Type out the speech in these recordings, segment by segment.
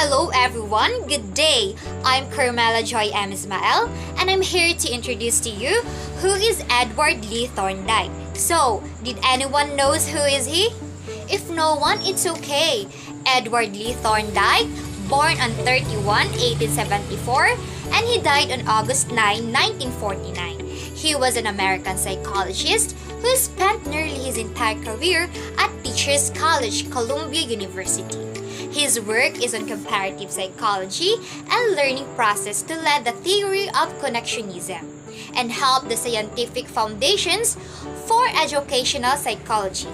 Hello everyone, good day. I'm Carmela Joy M. Ismael and I'm here to introduce to you who is Edward Lee Thorndike. So, did anyone knows who is he? If no one, it's okay. Edward Lee Thorndike, born on 1874 and he died on August 9, 1949. He was an American psychologist who spent nearly his entire career at Teachers College, Columbia University. His work is on comparative psychology and learning process to lead the theory of connectionism and help the scientific foundations for educational psychology.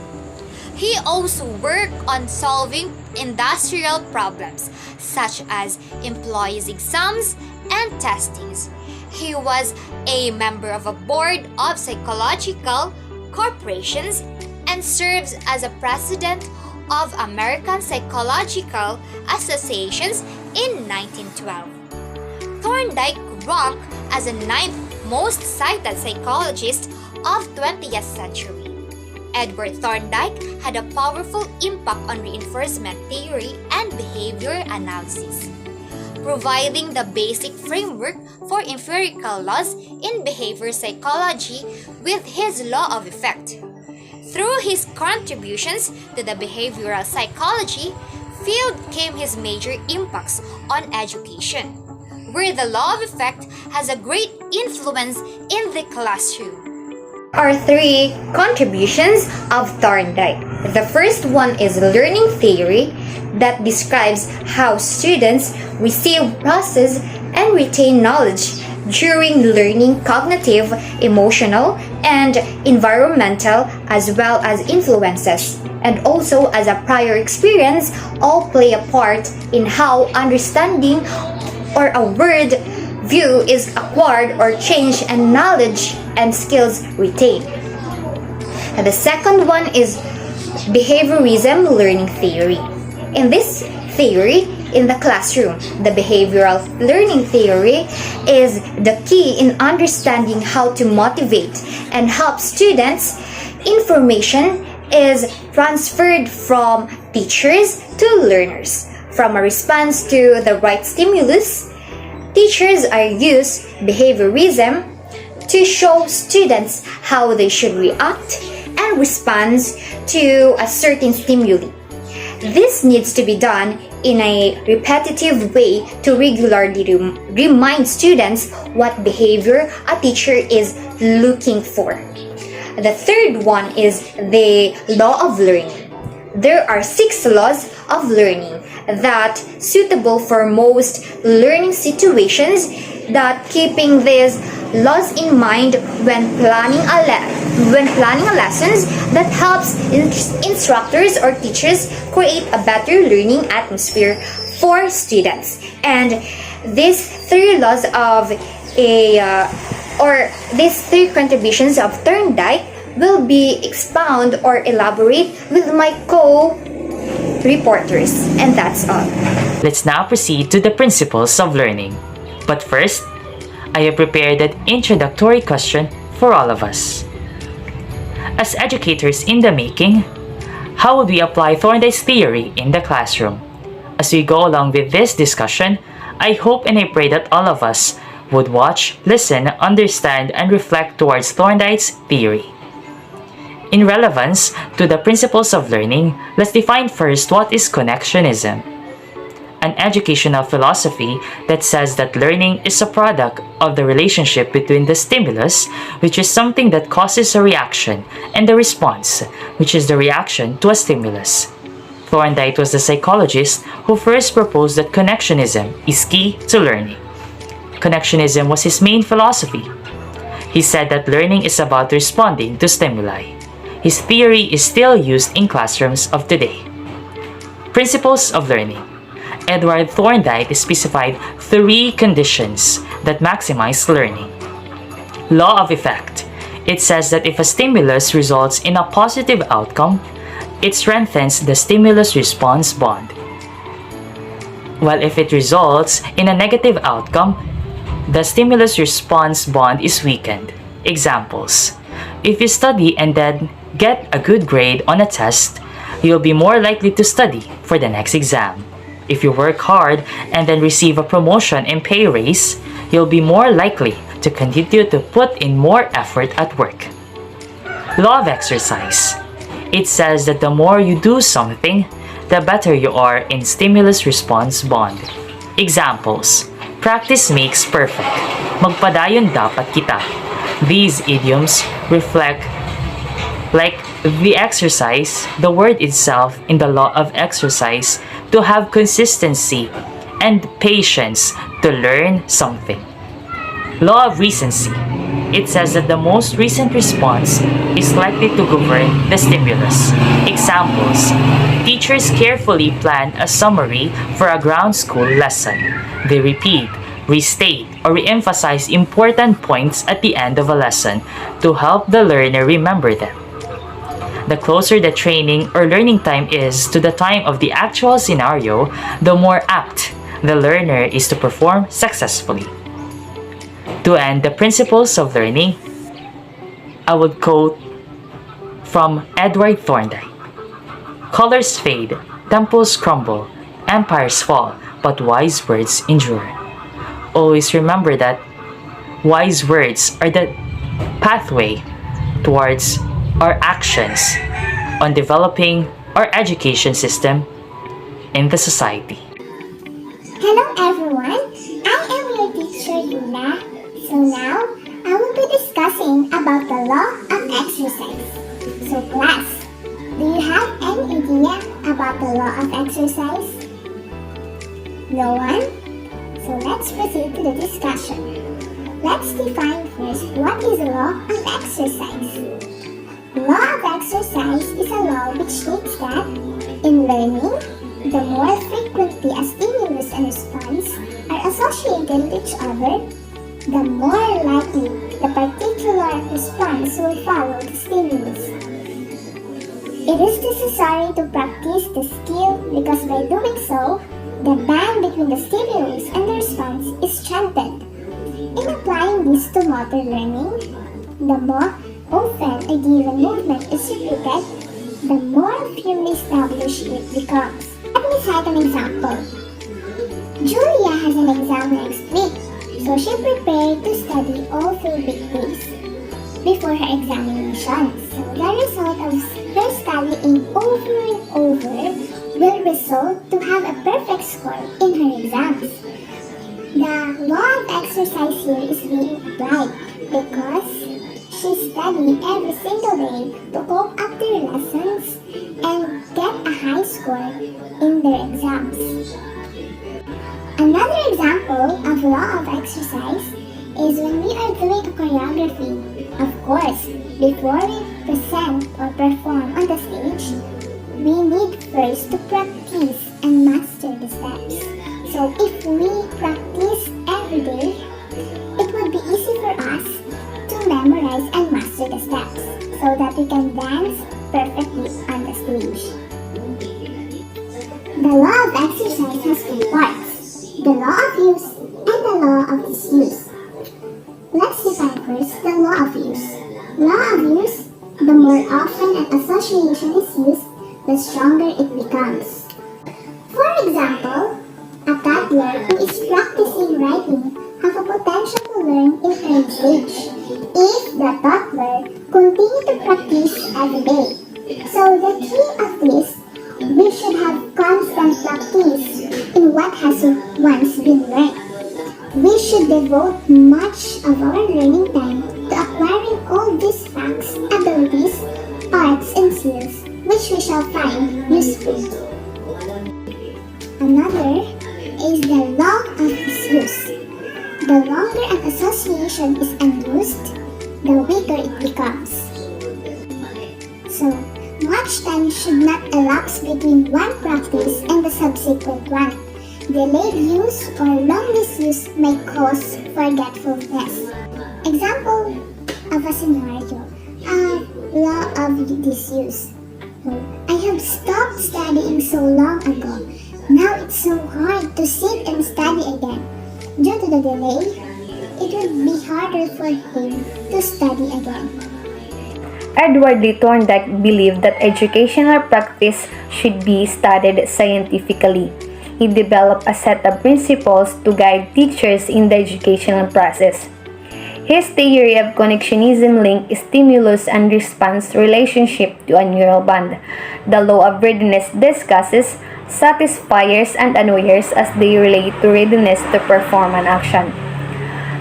He also worked on solving industrial problems such as employees' exams and testings. He was a member of a board of psychological corporations and serves as a president of American Psychological Associations in 1912. Thorndike ranked as the ninth most cited psychologist of 20th century. Edward Thorndike had a powerful impact on reinforcement theory and behavior analysis, providing the basic framework for empirical laws in behavior psychology with his law of effect. Through his contributions to the behavioral psychology field came his major impacts on education, where the law of effect has a great influence in the classroom. Are three contributions of Thorndike. The first one is learning theory that describes how students receive, process, and retain knowledge during learning cognitive, emotional, and environmental as well as influences, and also as a prior experience all play a part in how understanding or a word view is acquired or changed and knowledge and skills retained. And the second one is behaviorism learning theory. In this theory, in the classroom, the behavioral learning theory is the key in understanding how to motivate and help students. Information is transferred from teachers to learners. From a response to the right stimulus, teachers are use behaviorism to show students how they should react and respond to a certain stimuli. This needs to be done in a repetitive way to regularly remind students what behavior a teacher is looking for. The third one is the law of learning. There are 6 laws of learning that suitable for most learning situations, that keeping these laws in mind when planning a lessons that helps instructors or teachers create a better learning atmosphere for students. And these 3 laws of these 3 contributions of Thorndike will be expound or elaborate with my co-reporters, and that's all. Let's now proceed to the principles of learning. But first, I have prepared an introductory question for all of us. As educators in the making, how would we apply Thorndike's theory in the classroom? As we go along with this discussion, I hope and I pray that all of us would watch, listen, understand, and reflect towards Thorndike's theory. In relevance to the principles of learning, let's define first what is connectionism. An educational philosophy that says that learning is a product of the relationship between the stimulus, which is something that causes a reaction, and the response, which is the reaction to a stimulus. Thorndike was the psychologist who first proposed that connectionism is key to learning. Connectionism was his main philosophy. He said that learning is about responding to stimuli. His theory is still used in classrooms of today. Principles of learning. Edward Thorndike specified 3 conditions that maximize learning. Law of effect. It says that if a stimulus results in a positive outcome, it strengthens the stimulus-response bond. While if it results in a negative outcome, the stimulus-response bond is weakened. Examples. If you study and then get a good grade on a test, you'll be more likely to study for the next exam. If you work hard and then receive a promotion and pay raise, you'll be more likely to continue to put in more effort at work. Law of exercise. It says that the more you do something, the better you are in stimulus-response bond. Examples. Practice makes perfect. Magpadayon dapat kita. These idioms reflect like the exercise, the word itself in the law of exercise, to have consistency and patience to learn something. Law of recency. It says that the most recent response is likely to govern the stimulus. Examples. Teachers carefully plan a summary for a ground school lesson. They repeat, restate, or re-emphasize important points at the end of a lesson to help the learner remember them. The closer the training or learning time is to the time of the actual scenario, the more apt the learner is to perform successfully. To end the principles of learning, I would quote from Edward Thorndike. Colors fade, temples crumble, empires fall, but wise words endure. Always remember that wise words are the pathway towards our actions on developing our education system in the society. Hello everyone, I am your teacher Luna. So now, I will be discussing about the law of exercise. So class, do you have any idea about the law of exercise? No one? So let's proceed to the discussion. Let's define first what is the law of exercise. Law of exercise is a law which states that in learning, the more frequently a stimulus and response are associated with each other, the more likely the particular response will follow the stimulus. It is necessary to practice the skill because by doing so, the bond between the stimulus and the response is strengthened. In applying this to motor learning, the more often a given movement is repeated, the more firmly established it becomes. Let me cite an example. Julia has an exam next week, so she prepared to study all 3 weekdays before her examination. So the result of her studying over and over will result to have a perfect score in her exams. The law of exercise here is being applied because she studied every single day to cope up their lessons and get a high score in their exams. Another example of law of exercise is when we are doing a choreography. Of course, before we present or perform on the stage, we need first to practice and master the steps. So if we practice every day, it would be easy for us to memorize and master the steps so that we can dance perfectly on the stage. The law of exercise has 2 parts. The law of use and the law of disuse. Let's define first the law of use. Law of use, the more often an association is used, the stronger it becomes. For example, a toddler who is practicing writing have a potential to learn in early stage if the toddler continue to practice every day. So the key of this, we should have constant practice in what has once been learned. We should devote much of our learning time to acquiring all these facts, abilities, arts, and skills which we shall find useful. Another is the law of disuse. The longer an association is unused, the weaker it becomes. So, much time should not elapse between one practice and the subsequent one. Delayed use or long disuse may cause forgetfulness. Example of a scenario, law of disuse. I have stopped studying so long ago. Now it's so hard to sit and study again. Due to the delay, it would be harder for him to study again. Edward Lee Thorndike believed that educational practice should be studied scientifically. he developed a set of principles to guide teachers in the educational process. His theory of connectionism links stimulus and response relationship to a neural bond. The law of readiness discusses satisfiers and annoyers as they relate to readiness to perform an action.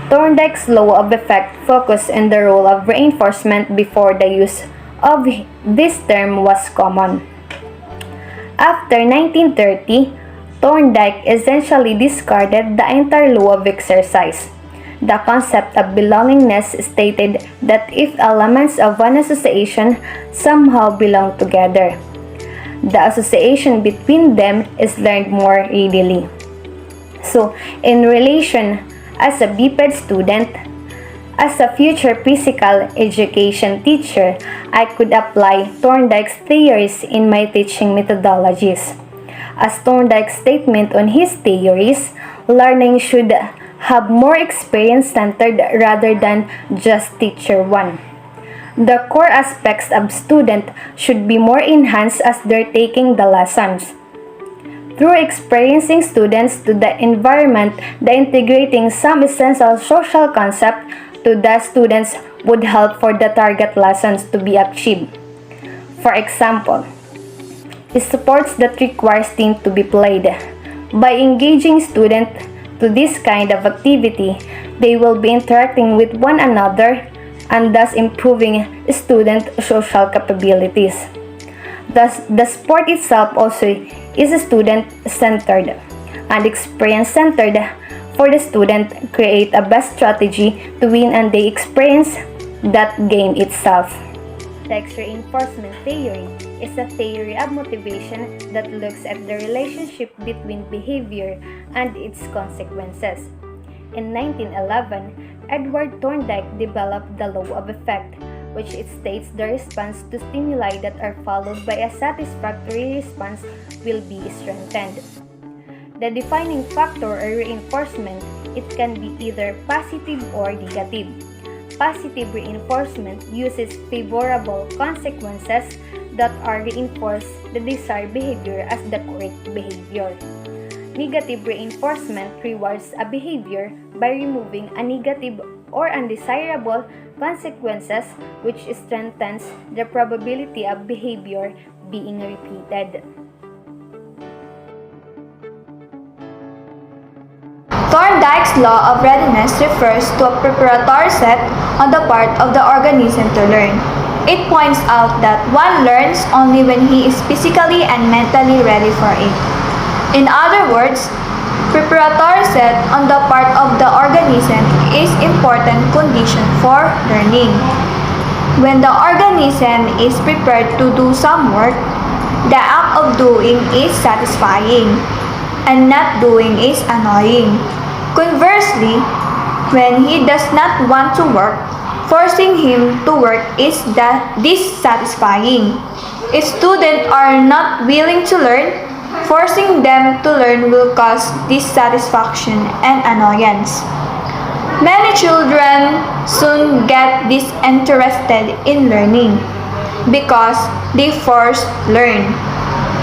Thorndike's law of effect focused on the role of reinforcement before the use of this term was common. After 1930, Thorndike essentially discarded the entire law of exercise. The concept of belongingness stated that if elements of an association somehow belong together, the association between them is learned more readily. So, in relation as a biped student, as a future physical education teacher, I could apply Thorndike's theories in my teaching methodologies. As Thorndike's statement on his theories, learning should have more experience-centered rather than just teacher one. The core aspects of student should be more enhanced as they're taking the lessons. Through experiencing students to the environment, the integrating some essential social concept to the students would help for the target lessons to be achieved. For example, sports that requires team to be played. By engaging students to this kind of activity, they will be interacting with one another and thus improving student social capabilities. Thus, the sport itself also is student-centered and experience-centered for the student create a best strategy to win and they experience that game itself. Text reinforcement theory is a theory of motivation that looks at the relationship between behavior and its consequences. In 1911, Edward Thorndike developed the law of effect, which it states the response to stimuli that are followed by a satisfactory response will be strengthened. The defining factor or reinforcement, it can be either positive or negative. Positive reinforcement uses favorable consequences that are reinforce the desired behavior as the correct behavior. Negative reinforcement rewards a behavior by removing a negative or undesirable consequences, which strengthens the probability of behavior being repeated. Thorndike's law of readiness refers to a preparatory set on the part of the organism to learn. It points out that one learns only when he is physically and mentally ready for it. In other words, preparatory set on the part of the organism is important condition for learning. When the organism is prepared to do some work, the act of doing is satisfying, and not doing is annoying. Conversely, when he does not want to work, forcing him to work is dissatisfying. If students are not willing to learn, forcing them to learn will cause dissatisfaction and annoyance. Many children soon get disinterested in learning because they force learn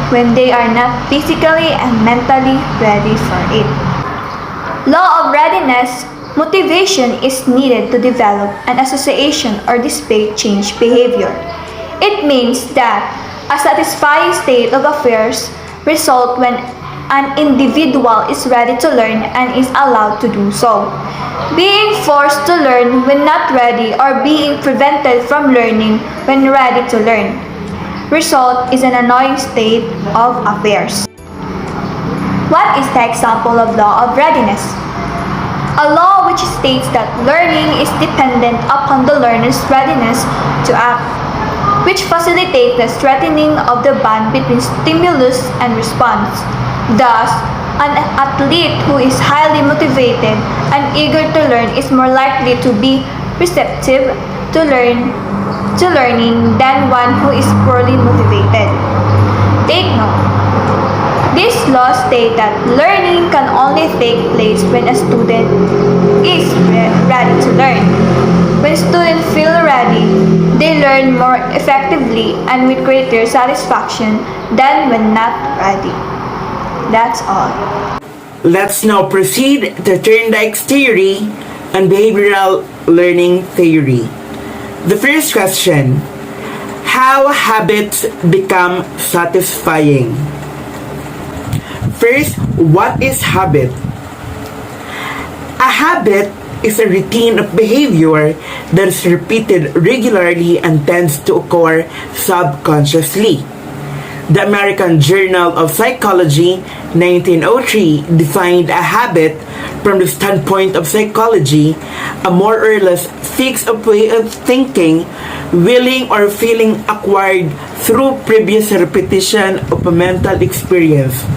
when they are not physically and mentally ready for it. Law of readiness, motivation is needed to develop an association or display change behavior. It means that a satisfying state of affairs results when an individual is ready to learn and is allowed to do so. Being forced to learn when not ready or being prevented from learning when ready to learn. Result is an annoying state of affairs. What is the example of law of readiness? A law which states that learning is dependent upon the learner's readiness to act, which facilitates the strengthening of the bond between stimulus and response. Thus, an athlete who is highly motivated and eager to learn is more likely to be receptive to learning than one who is poorly motivated. Take note. This law states that learning can only take place when a student is ready to learn. When students feel ready, they learn more effectively and with greater satisfaction than when not ready. That's all. Let's now proceed to Thorndike's theory and behavioral learning theory. The first question: how habits become satisfying? First, what is habit? A habit is a routine of behavior that is repeated regularly and tends to occur subconsciously. The American Journal of Psychology, 1903, defined a habit from the standpoint of psychology, a more or less fixed way of thinking, willing or feeling acquired through previous repetition of a mental experience.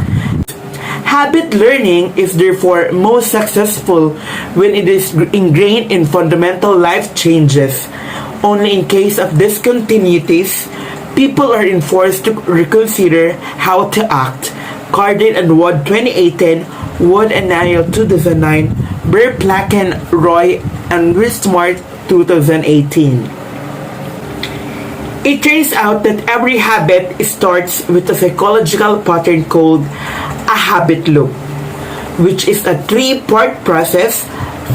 Habit learning is therefore most successful when it is ingrained in fundamental life changes. Only in case of discontinuities, people are enforced to reconsider how to act. Cardin and Wood 2018, Wood and Niall 2009, Berplaken, Roy, and Wismart 2018. It turns out that every habit starts with a psychological pattern called a habit loop, which is a three-part process.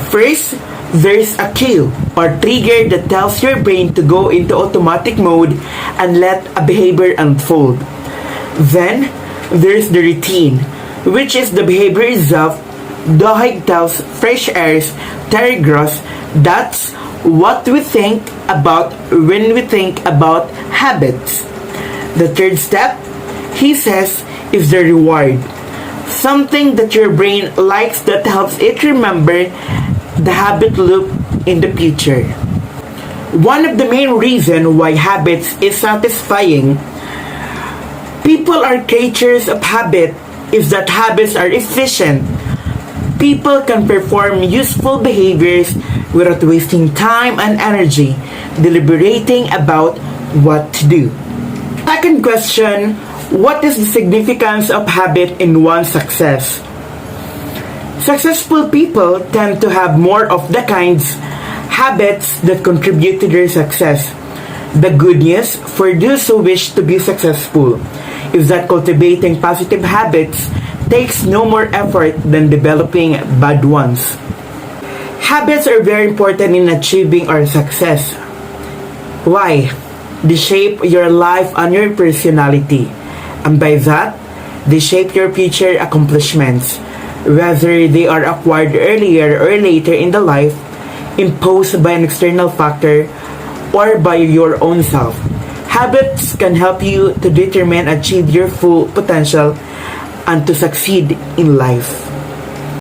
First, there's a cue or trigger that tells your brain to go into automatic mode and let a behavior unfold. Then, there's the routine, which is the behavior itself. Dohig tells Fresh Air's Terry Gross that's what we think about when we think about habits. The third step, he says, is the reward. Something that your brain likes that helps it remember the habit loop in the future. One of the main reasons why habits is satisfying, people are creatures of habit, is that habits are efficient. People can perform useful behaviors without wasting time and energy deliberating about what to do. Second question: what is the significance of habit in one's success? Successful people tend to have more of the kinds habits that contribute to their success. The good news for those who wish to be successful is that cultivating positive habits takes no more effort than developing bad ones. Habits are very important in achieving our success. Why? They shape your life and your personality, and by that, they shape your future accomplishments, whether they are acquired earlier or later in the life, imposed by an external factor, or by your own self. Habits can help you to determine and achieve your full potential and to succeed in life.